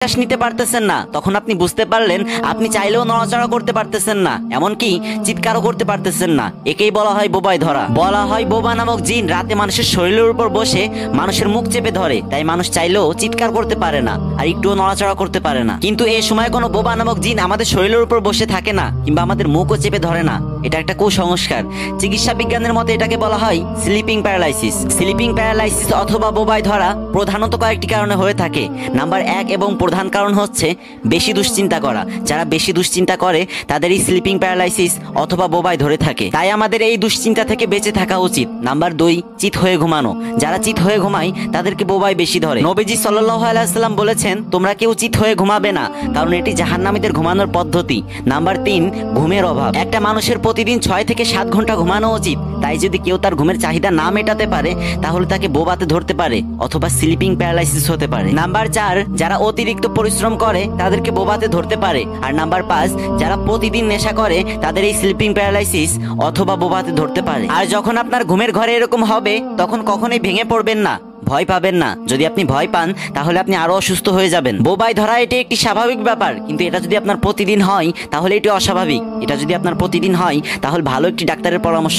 শ্বাস নিতে পারতেছেন না, তখন আপনি বুঝতে পারলেন আপনি চাইলেও নড়াচড়া করতে পারতেছেন না, এমনকি চিৎকারও করতে পারতেছেন না। একেই বলা হয় বোবায় ধরা। বলা হয় বোবা নামক জিন রাতে মানুষের শরীরের উপর বসে মানুষের মুখ চেপে ধরে, তাই মানুষ চাইলেও চিৎকার করতে পারে না আর একটুও নড়াচড়া করতে পারে না। কিন্তু এই সময় কোনো বোবা নামক জিন আমাদের শরীরের উপর বসে থাকে না কিংবা আমাদের মুখও চেপে ধরে না। এটা একটা কুসংস্কার। চিকিৎসা বিজ্ঞানের মতে এটাকে বলা হয় স্লিপিং প্যারালাইসিস। স্লিপিং প্যারালাইসিস অথবা বোবায় ধরা প্রধানত কয়েকটি কারণে হয়ে থাকে। নাম্বার 1 এবং প্রধান কারণ হচ্ছে বেশি দুশ্চিন্তা করা। যারা বেশি দুশ্চিন্তা করে তাদের এই স্লিপিং প্যারালাইসিস অথবা বোবায় ধরে থাকে, তাই আমাদের এই দুশ্চিন্তা থেকে বেঁচে থাকা উচিত। নাম্বার 2, চিত হয়ে ঘুমানো। যারা চিত হয়ে ঘুমায় তাদেরকে বোবায় বেশি ধরে। নবীজি সাল্লাল্লাহু আলাইহি ওয়াসাল্লাম বলেছেন, তোমরা কেউ চিত হয়ে ঘুমাবে না, কারণ এটি জাহান্নামীদের ঘুমানোর পদ্ধতি। নাম্বার 3, ঘুমের অভাব। একটা মানুষের প্রতিদিন 6 থেকে 7 ঘন্টা ঘুমানো উচিত। তাই যদি কেউ তার ঘুমের চাহিদা না মেটাতে পারে তাহলে তাকে বোবাতে ধরতে পারে অথবা স্লিপিং প্যারালাইসিস হতে পারে। নাম্বার 4, যারা অতিরিক্ত পরিশ্রম করে তাদেরকে বোবাতে ধরতে পারে। আর নাম্বার 5, যারা প্রতিদিন নেশা করে তাদের এই স্লিপিং প্যারালাইসিস অথবা বোবাতে ধরতে পারে। আর যখন আপনার ঘুমের ঘরে এরকম হবে তখন কখনোই ভেঙে পড়বেন না, ভয় পাবেন না। যদি আপনি ভয় পান তাহলে আপনি আরো অসুস্থ হয়ে যাবেন। বোবায় ধরা এটি একটি স্বাভাবিক ব্যাপার, কিন্তু এটা যদি আপনার প্রতিদিন হয় তাহলে এটি অস্বাভাবিক। এটা যদি আপনার প্রতিদিন হয় তাহলে ভালো একটি ডাক্তারের পরামর্শ